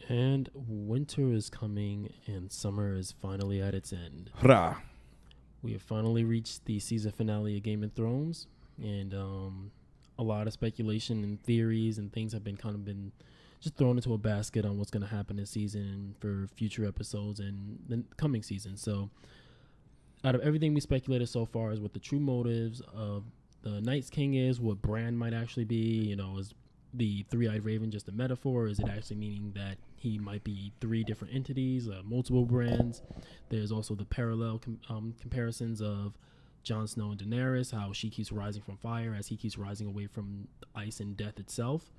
And winter is coming and summer is finally at its end. Hurrah. We have finally reached the season finale of Game of Thrones, and a lot of speculation and theories and things have been just thrown into a basket on what's going to happen this season for future episodes and the coming season. So out of everything we speculated so far is what the true motives of the Night's King is, what Bran might actually be, is the three-eyed raven just a metaphor? Is it actually meaning that he might be three different entities, multiple brands? There's also the parallel comparisons of Jon Snow and Daenerys, how she keeps rising from fire as he keeps rising away from ice and death itself.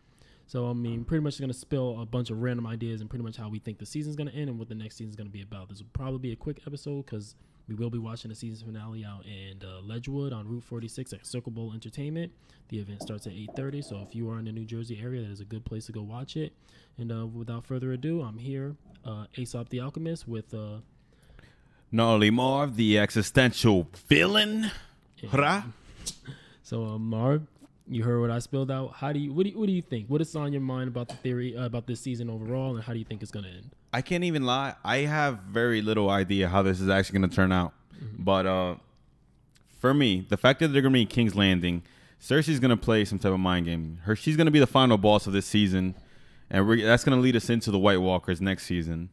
So, pretty much going to spill a bunch of random ideas and pretty much how we think the season's going to end and what the next season's going to be about. This will probably be a quick episode because we will be watching the season finale out in Ledgewood on Route 46 at Circle Bowl Entertainment. The event starts at 8:30, so if you are in the New Jersey area, that is a good place to go watch it. And without further ado, I'm here, Aesop the Alchemist, with... Gnarly Marv, the existential villain. Hurrah. So, Marv, you heard what I spilled out. What do you think? What is on your mind about the theory about this season overall, and how do you think it's going to end? I can't even lie. I have very little idea how this is actually going to turn out. Mm-hmm. But for me, the fact that they're going to be in King's Landing, Cersei's going to play some type of mind game. She's going to be the final boss of this season, and that's going to lead us into the White Walkers next season.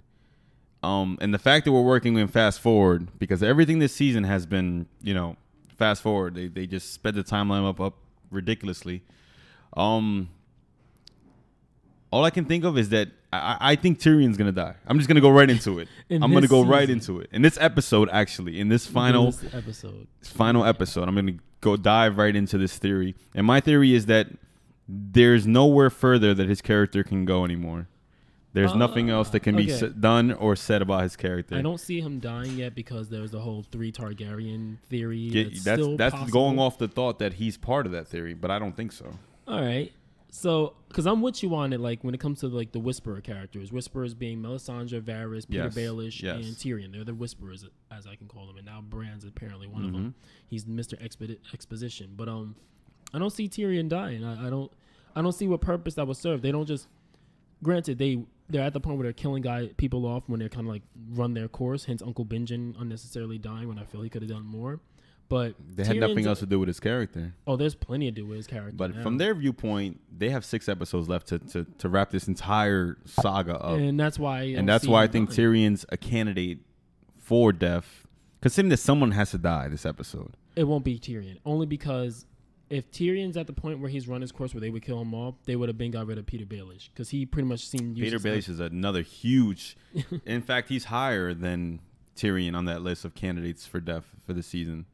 And the fact that we're working in fast forward, because everything this season has been, fast forward. They just sped the timeline up ridiculously. All I can think of is that I think Tyrion's gonna die. I'm just gonna go right into it. I'm gonna go right into it. In this episode, actually, in this final episode, I'm gonna go dive right into this theory. And my theory is that there's nowhere further that his character can go anymore. There's nothing else that can be done or said about his character. I don't see him dying yet because there's the whole 3 Targaryen theory. That's going off the thought that he's part of that theory, but I don't think so. All right. So, because I'm with you on it, like, when it comes to, like, the Whisperer characters. Whisperers being Melisandre, Varys, Peter Baelish, and Tyrion. They're the Whisperers, as I can call them. And now Bran's apparently one of them. He's Mr. Exposition. But I don't see Tyrion dying. I don't see what purpose that would serve. They don't just... Granted, they're at the point where they're killing people off when they're kind of, like, run their course. Hence, Uncle Benjen unnecessarily dying when I feel he could have done more. But they had nothing else to do with his character. Oh, there's plenty to do with his character. But from their viewpoint, they have 6 episodes left to wrap this entire saga up. And that's why I think Tyrion's a candidate for death, considering that someone has to die this episode. It won't be Tyrion, only because if Tyrion's at the point where he's run his course where they would kill him off, they would have been got rid of Peter Baelish because he pretty much seemed useless. Peter Baelish is another huge. In fact, he's higher than Tyrion on that list of candidates for death for the season.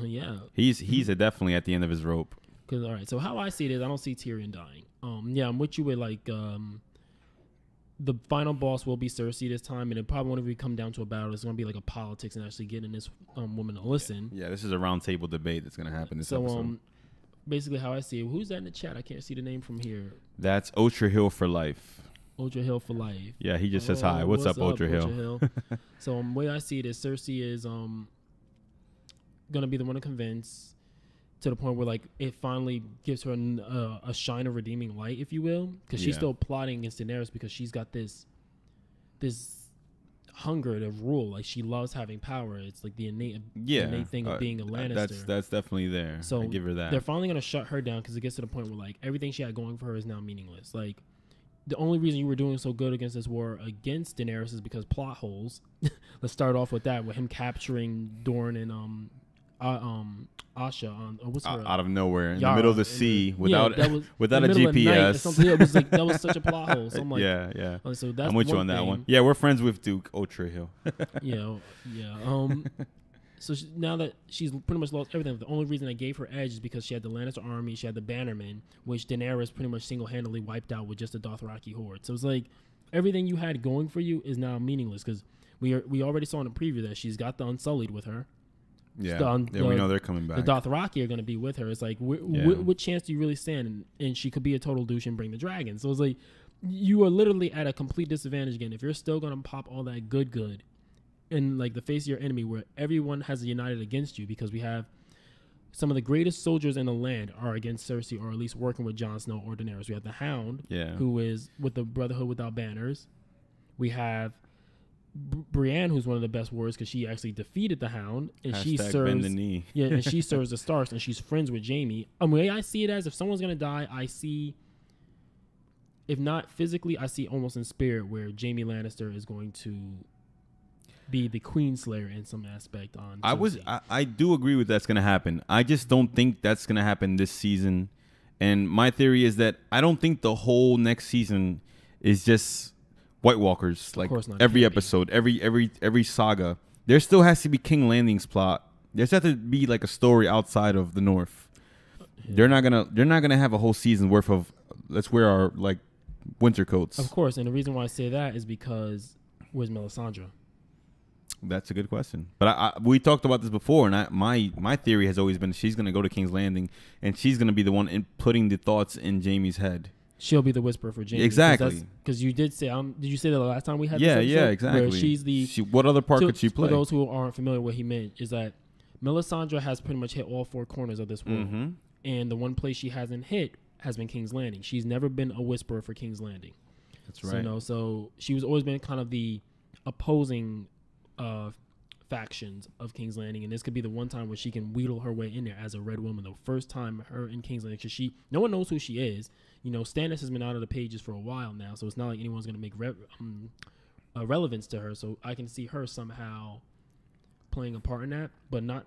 Yeah, he's definitely at the end of his rope. Because all right, so how I see it is, I don't see Tyrion dying. I'm with you with like the final boss will be Cersei this time, and it probably won't even come down to a battle. It's going to be like a politics and actually getting this woman to listen. Yeah, this is a round table debate that's going to happen this episode. Basically, how I see it, who's that in the chat? I can't see the name from here. That's Ultra Hill for life. Ultra Hill for life. Yeah, he just says hi. What's up, Ultra Hill? So the way I see it is Cersei is gonna be the one to convince, to the point where like it finally gives her a shine of redeeming light, if you will, because she's still plotting against Daenerys because she's got this hunger to rule. Like, she loves having power. It's like the innate thing of being a Lannister. That's definitely there. So I give her that. They're finally gonna shut her down because it gets to the point where like everything she had going for her is now meaningless. Like, the only reason you were doing so good against this war against Daenerys is because plot holes. Let's start off with that, with him capturing Dorne and Asha on what's her out of nowhere in the middle of the sea without a GPS. It was like that was such a plot hole. So I'm like, yeah. So that's I'm with you on that one. Yeah, we're friends with Duke Ultra Hill. So now that she's pretty much lost everything, the only reason I gave her edge is because she had the Lannister army, she had the Bannermen, which Daenerys pretty much single-handedly wiped out with just the Dothraki horde. So it's like everything you had going for you is now meaningless because we already saw in the preview that she's got the Unsullied with her. Yeah, we know they're coming back. The Dothraki are going to be with her. It's like, what chance do you really stand? And she could be a total douche and bring the dragon. So it's like, you are literally at a complete disadvantage again. If you're still going to pop all that good in like the face of your enemy, where everyone has united against you, because we have some of the greatest soldiers in the land are against Cersei, or at least working with Jon Snow or Daenerys. We have the Hound, who is with the Brotherhood Without Banners. We have Brienne, who's one of the best warriors because she actually defeated the Hound, and she serves bend the knee. yeah, and she serves the Starks, and she's friends with Jaime. The way I see it as, if someone's gonna die, I see, if not physically, I see almost in spirit where Jaime Lannister is going to be the Queenslayer in some aspect on. I do agree with that's gonna happen. I just don't think that's gonna happen this season. And my theory is that I don't think the whole next season is just White Walkers. Like every episode, every saga, there still has to be King Landing's plot. There's have to be like a story outside of the North. Yeah. They're not gonna have a whole season worth of let's wear our like winter coats. Of course, and the reason why I say that is because where's Melisandre? That's a good question. But we talked about this before, and my theory has always been she's going to go to King's Landing, and she's going to be the one putting the thoughts in Jaime's head. She'll be the whisperer for Jaime. Exactly. Because you did say, did you say that the last time we had this episode? Yeah, exactly. Where she's what other part could she play? For those who aren't familiar with what he meant, is that Melisandre has pretty much hit all four corners of this world. Mm-hmm. And the one place she hasn't hit has been King's Landing. She's never been a whisperer for King's Landing. That's right. So she was always been kind of the opposing factions of King's Landing, and this could be the one time where she can wheedle her way in there as a Red Woman. The first time her in King's Landing, because no one knows who she is. Stannis has been out of the pages for a while now, so it's not like anyone's going to make relevance to her. So I can see her somehow playing a part in that, but not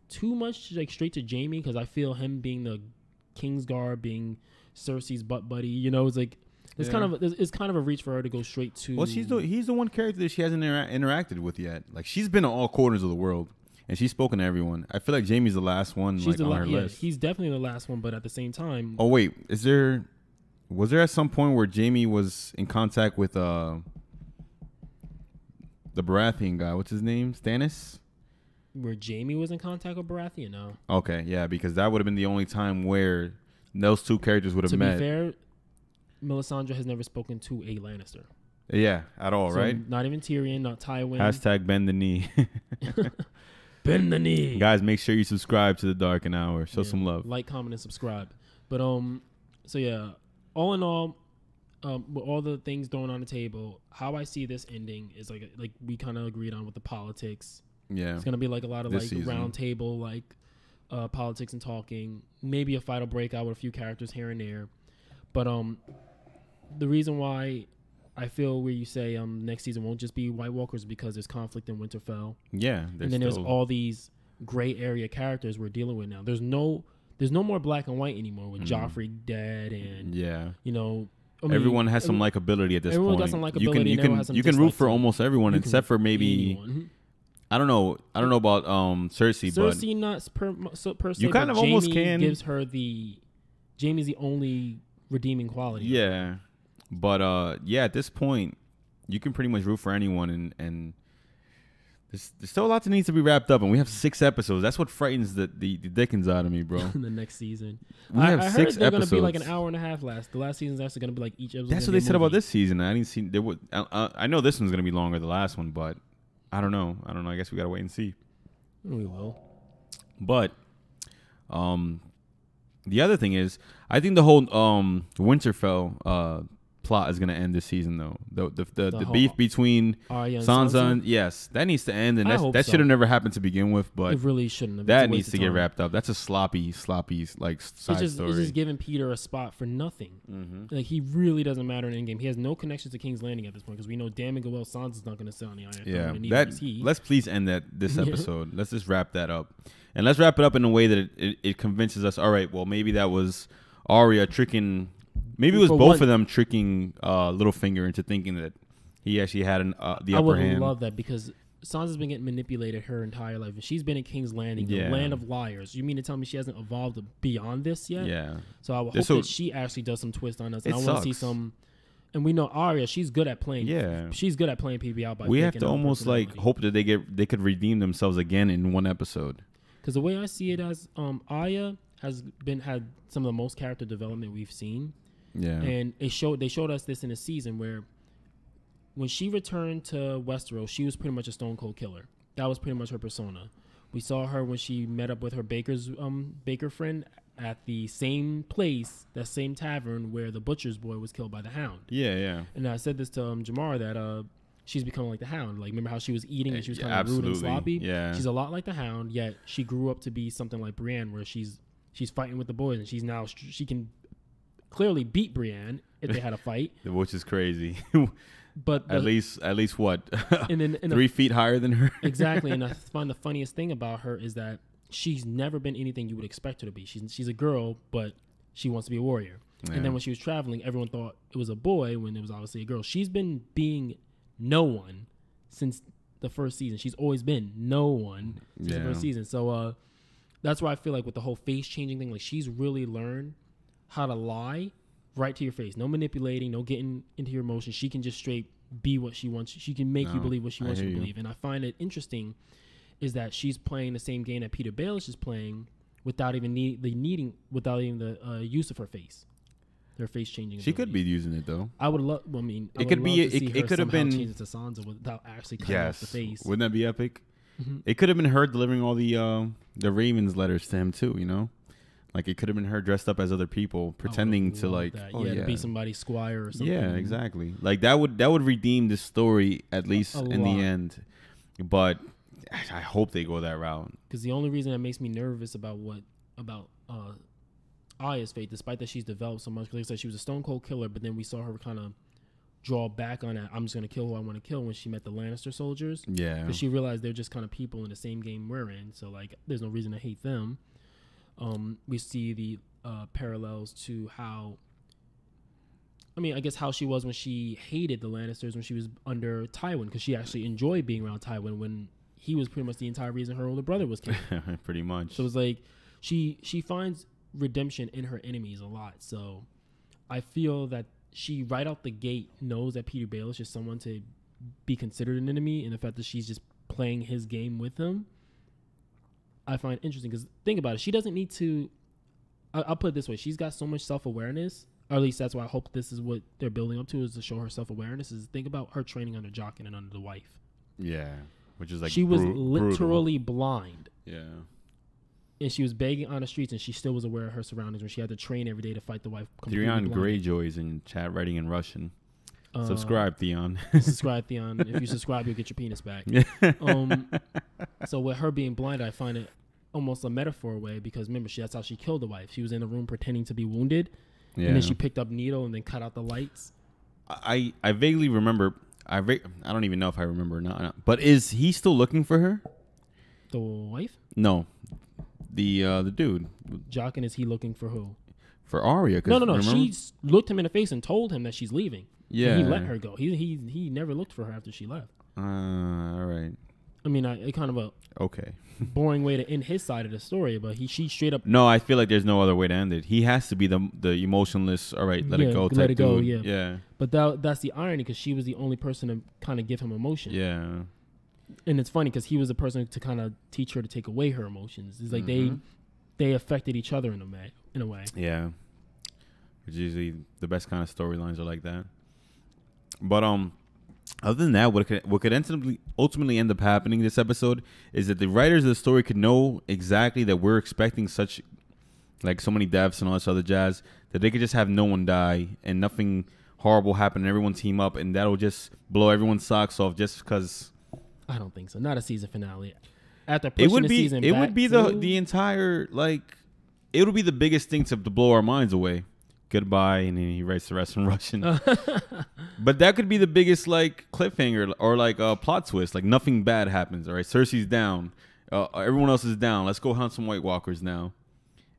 too much like straight to Jaime, because I feel him being the Kingsguard, being Cersei's butt buddy. It's like. It's kind of a reach for her to go straight to. Well, he's the one character that she hasn't interacted with yet. Like she's been in all corners of the world, and she's spoken to everyone. I feel like Jaime's the last one on her list. He's definitely the last one, but at the same time. Oh wait, was there at some point where Jaime was in contact with the Baratheon guy? What's his name? Stannis. Where Jaime was in contact with Baratheon? No. Okay, yeah, because that would have been the only time where those two characters would have met. To be fair, Melisandre has never spoken to a Lannister. Yeah, at all, right? Not even Tyrion, not Tywin. # bend the knee. Bend the knee. Guys, make sure you subscribe to the Darkened Hour. Show some love. Like, comment, and subscribe. But so yeah, all in all, with all the things thrown on the table, how I see this ending is like we kind of agreed on with the politics. Yeah, it's gonna be like a lot of like season. round table politics and talking. Maybe a fight will break out with a few characters here and there. But the reason why I feel where you say next season won't just be White Walkers because there's conflict in Winterfell. Yeah, and then there's all these gray area characters we're dealing with now. There's no more black and white anymore with Joffrey dead and everyone has some likability at this point. Everyone got some likability. You can root for almost everyone except for maybe anyone. I don't know about Cersei, but Cersei not per se. You kind of almost can. Gives her Jaime's the only redeeming quality. Yeah. But at this point, you can pretty much root for anyone, and there's still a lot that needs to be wrapped up, and we have 6 episodes. That's what frightens the dickens out of me, bro. The next season, I have 6 episodes. They're going to be like an hour and a half. The last season's actually going to be like each episode. That's what they said about this season. I didn't see there would. I know this one's going to be longer than the last one, but I don't know. I guess we got to wait and see. We will. But the other thing is, I think the whole Winterfell plot is going to end this season, though. The beef between Sansa and yes, that needs to end, and that should have never happened to begin with. But it really shouldn't have. That needs to get wrapped up. That's a sloppy like side story. It's just giving Peter a spot for nothing. Mm-hmm. Like he really doesn't matter in Endgame. He has no connection to King's Landing at this point because we know damn and well Sansa's not going to sit on the Iron Throne. Yeah, let's please end this episode. Let's just wrap that up, and let's wrap it up in a way that it convinces us. All right, well maybe that was Arya tricking. Maybe it was both of them tricking Littlefinger into thinking that he actually had the upper hand. I would love that because Sansa's been getting manipulated her entire life, and she's been in King's Landing, the land of liars. You mean to tell me she hasn't evolved beyond this yet? Yeah. So I would hope that she actually does some twist on us. And I want to see some. And we know Arya, she's good at playing. Yeah. She's good at playing PB out by. We have to almost hope that they could redeem themselves again in one episode. Because the way I see it as Arya has had some of the most character development we've seen. Yeah, and they showed us this in a season where when she returned to Westeros, she was pretty much a stone cold killer. That was pretty much her persona. We saw her when she met up with her baker friend at the same place, that same tavern where the butcher's boy was killed by the Hound. Yeah. And I said this to Jamar that she's becoming like the Hound. Like, remember how she was eating and she was kind of rude absolutely. and sloppy? Yeah. She's a lot like the Hound, yet she grew up to be something like Brienne, where she's fighting with the boys, and she can clearly beat Brienne if they had a fight. Which is crazy. But at least what? in 3 feet higher than her. Exactly. And I find the funniest thing about her is that she's never been anything you would expect her to be. She's a girl, but she wants to be a warrior. Yeah. And then when she was traveling, everyone thought it was a boy when it was obviously a girl. She's been being no one since the first season. She's always been no one since the first season. So that's why I feel like with the whole face changing thing, like she's really learned how to lie right to your face. No manipulating, no getting into your emotions. She can just straight be what she wants. She can make you believe what she wants you to believe. And I find it interesting is that she's playing the same game that Peter Baelish is playing without even without even the use of her face. Her face changing. She could be using it though. I would love. Well, I mean, it could be. It could have been change it to Sansa without actually cutting off the face. Wouldn't that be epic? Mm-hmm. It could have been her delivering all the Raven's letters to him too. You know. Like, it could have been her dressed up as other people, pretending to, like, to be somebody's squire or something. Yeah, exactly. Like, that would redeem the story, at least in the end. But I hope they go that route. Because the only reason that makes me nervous about Arya's fate, despite that she's developed so much, because like I said, she was a stone cold killer, but then we saw her kind of draw back on that. I'm just going to kill who I want to kill when she met the Lannister soldiers. Yeah. Because she realized they're just kind of people in the same game we're in. So, like, there's no reason to hate them. We see the parallels to how she was when she hated the Lannisters when she was under Tywin, because she actually enjoyed being around Tywin when he was pretty much the entire reason her older brother was killed. Pretty much. So it's like she finds redemption in her enemies a lot. So I feel that she right out the gate knows that Peter Baelish is someone to be considered an enemy, and the fact that she's just playing his game with him, I find interesting. Because think about it, she doesn't need to. I'll put it this way: she's got so much self-awareness, or at least that's why I hope this is what they're building up to, is to show her self-awareness. Is think about her training under Jaqen and under the wife. Yeah, which is like she was literally blind. Yeah, and she was begging on the streets, and she still was aware of her surroundings when she had to train every day to fight the wife. Theon Greyjoy's in chat writing in Russian. Subscribe, Theon. Subscribe, Theon. If you subscribe, you'll get your penis back. So with her being blind, I find it almost a metaphor way, because remember, that's how she killed the wife. She was in the room pretending to be wounded, and then she picked up needle and then cut out the lights. I vaguely remember. I don't even know if I remember or not. But is he still looking for her? The wife? No, the dude. Jaqen, is he looking for who? For Arya? No. Remember? She looked him in the face and told him that she's leaving. Yeah, and he let her go. He never looked for her after she left. All right. I mean, it kind of a boring way to end his side of the story, but she straight up. No, I feel like there's no other way to end it. He has to be the emotionless. All right, let it go. Let it go. Dude. Yeah. But that's the irony, because she was the only person to kind of give him emotion. Yeah. And it's funny because he was the person to kind of teach her to take away her emotions. It's like they affected each other in a way. Yeah. Which usually the best kind of storylines are like that. But other than that, what could ultimately end up happening this episode is that the writers of the story could know exactly that we're expecting such, like, so many deaths and all this other jazz, that they could just have no one die and nothing horrible happen and everyone team up, and that'll just blow everyone's socks off just because. I don't think so. Not a season finale. After pushing the season, it would be the entire, like, it would be the biggest thing to blow our minds away. Goodbye, and then he writes the rest in Russian. But that could be the biggest, like, cliffhanger or like a plot twist. Like, nothing bad happens. All right, Cersei's down. Everyone else is down. Let's go hunt some White Walkers now.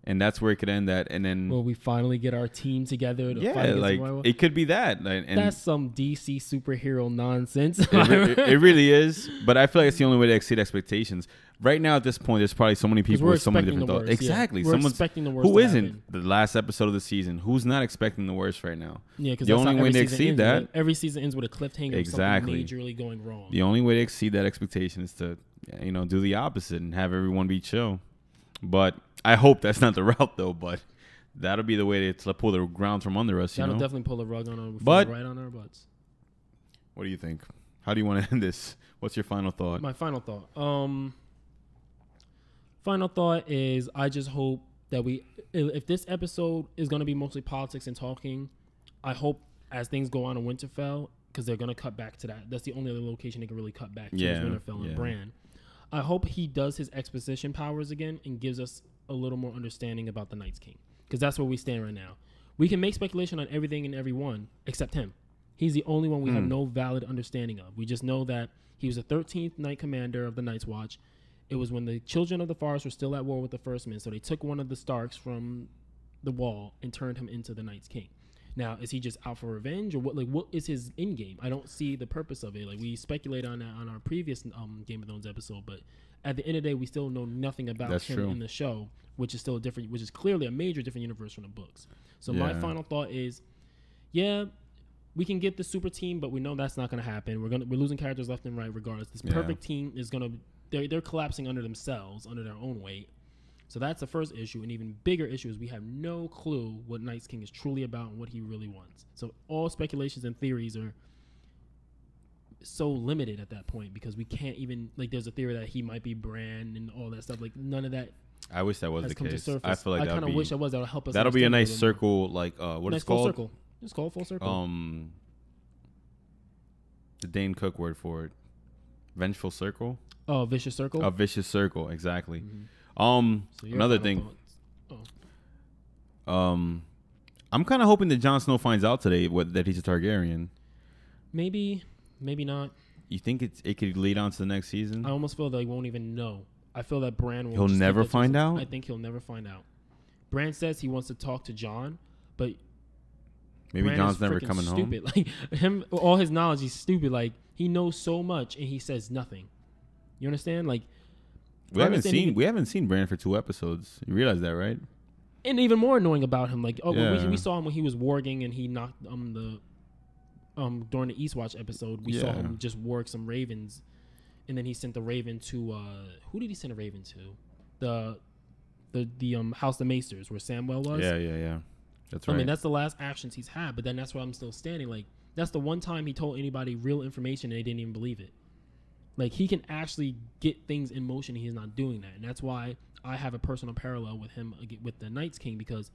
And that's where it could end at. And then we finally get our team together to fight against like, White Walkers. It could be that. And that's some DC superhero nonsense. It really is. But I feel like it's the only way to exceed expectations. Right now, at this point, there's probably so many people with so many different thoughts. Exactly. We're expecting the worst. Who isn't the last episode of the season? Who's not expecting the worst right now? Yeah, because the only way to exceed that, every season ends with a cliffhanger. Exactly. Of something majorly going wrong. The only way to exceed that expectation is to, do the opposite and have everyone be chill. But I hope that's not the route, though. But that'll be the way to pull the ground from under us. That'll definitely pull the rug on our right on our butts. What do you think? How do you want to end this? What's your final thought? My final thought. Final thought is I just hope that if this episode is going to be mostly politics and talking, I hope as things go on in Winterfell, because they're gonna cut back to that. That's the only other location they can really cut back to Yeah, is Winterfell and yeah. Bran. I hope he does his exposition powers again and gives us a little more understanding about the Night's King, because that's where we stand right now. We can make speculation on everything and everyone except him. He's the only one we have no valid understanding of. We just know that he was the 13th Night Commander of the Night's Watch. It was when the Children of the Forest were still at war with the First Men, so they took one of the Starks from the Wall and turned him into the Night's King. Now, is he just out for revenge, or what? Like, what is his end game? I don't see the purpose of it. Like, we speculate on that on our previous Game of Thrones episode, but at the end of the day, we still know nothing about him in the show, which is still different, which is clearly a major different universe from the books. So my final thought is, yeah, we can get the super team, but we know that's not going to happen. We're losing characters left and right, regardless. This perfect team is going to they're collapsing under themselves, under their own weight. So that's the first issue. An even bigger issue is we have no clue what Night's King is truly about and what he really wants. So all speculations and theories are so limited at that point, because we can't even, like, there's a theory that he might be Bran and all that stuff. Like, none of that. I wish that was the case. I feel like I kind of wish I was. That would help us. That'll be a nice circle, like what is it called? Circle. It's called full circle. The Dane Cook word for it. Vengeful circle. Oh, vicious circle. A vicious circle, exactly. Mm-hmm. So another thing. I'm kind of hoping that Jon Snow finds out today that he's a Targaryen. Maybe not. You think it could lead on to the next season? I almost feel that he won't even know. I feel that Bran will. He'll never find out? I think he'll never find out. Bran says he wants to talk to Jon, but maybe Bran Jon's never coming stupid. home. Like him, all his knowledge, he's stupid. Like, he knows so much and he says nothing. You understand? Like, we haven't seen Bran for 2 episodes. You realize that, right? And even more annoying about him, like, we saw him when he was warging and he knocked during the Eastwatch episode, we saw him just warg some ravens, and then he sent the raven to who did he send a raven to? The House of Maesters, where Samwell was. Yeah. That's right. I mean, that's the last actions he's had, but then that's why I'm still standing. Like, that's the one time he told anybody real information and they didn't even believe it. Like, he can actually get things in motion, and he's not doing that. And that's why I have a personal parallel with him, with the Night's King, because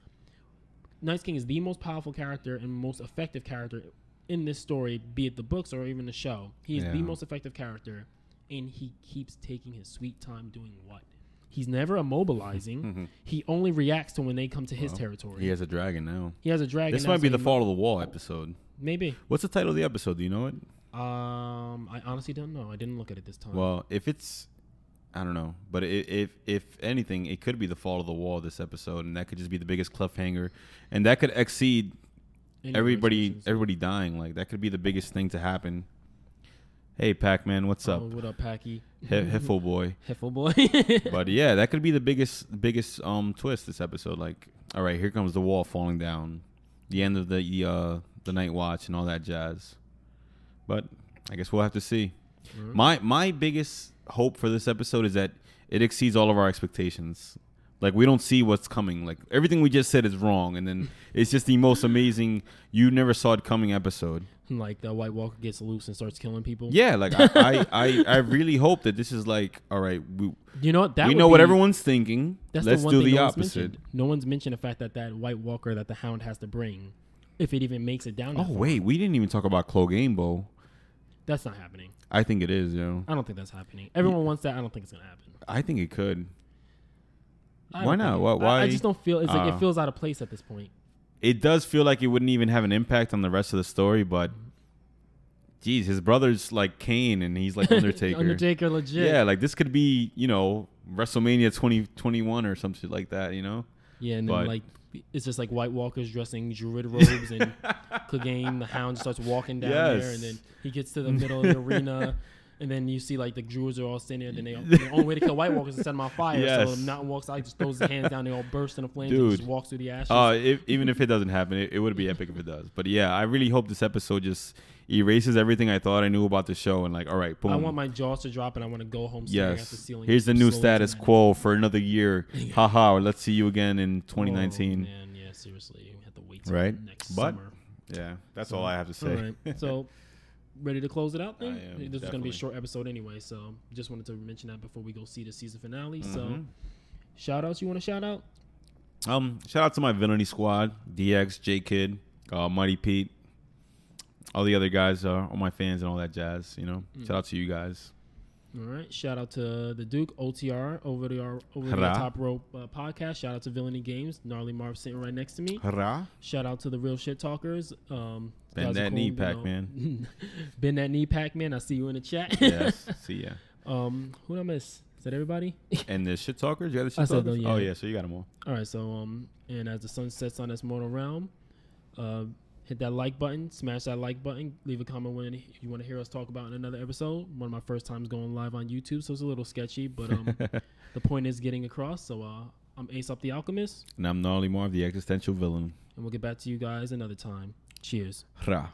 Night's King is the most powerful character and most effective character in this story, be it the books or even the show. He is the most effective character, and he keeps taking his sweet time doing what? He's never immobilizing. He only reacts to when they come to his territory. He has a dragon now. He has a dragon. This might be the Fall of the Wall episode. Maybe. What's the title of the episode? Do you know it? I honestly don't know. I didn't look at it this time. Well, if it's, I don't know, but if anything, it could be the Fall of the Wall this episode, and that could just be the biggest cliffhanger, and that could exceed everybody dying. Like, that could be the biggest thing to happen. Hey, Pac-Man, what's up? What up, Packy? Hiffle boy. Hiffle boy. But yeah, that could be the biggest twist this episode. Like, all right, here comes the wall falling down, the end of the Night Watch and all that jazz. But I guess we'll have to see. Mm-hmm. My biggest hope for this episode is that it exceeds all of our expectations. Like, we don't see what's coming. Like, everything we just said is wrong, and then it's just the most amazing, you never saw it coming episode. Like, the White Walker gets loose and starts killing people. Yeah, like, I really hope that this is like, all right, we know what everyone's thinking. Let's do the opposite. No one's mentioned the fact that White Walker that the Hound has to bring, if it even makes it down. Oh wait, we didn't even talk about Clogambo. That's not happening. I think it is, yo. I don't think that's happening. Everyone wants that. I don't think it's gonna happen. I think it could. Why not? Why? I just don't feel it's like it feels out of place at this point. It does feel like it wouldn't even have an impact on the rest of the story, but geez, his brother's like Kane and he's like Undertaker. Undertaker legit. Yeah, like this could be, WrestleMania 2021 or some shit like that, Yeah, and then like it's just like White Walkers dressing druid robes and Clegane, the Hound, starts walking down there, and then he gets to the middle of the arena. And then you see, like, the druids are all standing there. And the only way to kill White Walkers is to set them on fire. Yes. So the Mountain walks out, just throws his hands down. They all burst into flames and just walks through the ashes. Even if it doesn't happen, it would be epic if it does. But, yeah, I really hope this episode just erases everything I thought I knew about the show. And, like, all right, boom. I want my jaws to drop, and I want to go home staring at the ceiling. Here's the new status quo for another year. Haha, let's see you again in 2019. Oh, man, yeah, seriously. You have to wait till next summer. Yeah, that's all I have to say. All right, so... Ready to close it out then? I am, this is going to be a short episode anyway, so just wanted to mention that before we go see the season finale. Mm-hmm. So, shout-outs, you want to shout out? Shout out to my villainy squad, DX, J Kid, Mighty Pete. all the other guys, all my fans and all that jazz. You know, shout out to you guys. All right. Shout out to the Duke OTR over the Top Rope podcast. Shout out to Villainy Games. Gnarly Marv sitting right next to me. Hurrah. Shout out to the Real Shit Talkers. Bend that knee, Pac-Man. Bend that knee, Pac-Man. I see you in the chat. Yes. See ya. Who did I miss? Is that everybody? And the Shit Talkers? You got the Shit Talkers? Yeah. Oh, yeah. So you got them all. All right. So, and as the sun sets on this mortal realm, hit that like button, smash that like button, leave a comment when you want to hear us talk about in another episode. One of my first times going live on YouTube, so it's a little sketchy, but the point is getting across. So I'm Ace Up the Alchemist. And I'm Gnarly Marv, the existential villain. And we'll get back to you guys another time. Cheers. Hurrah.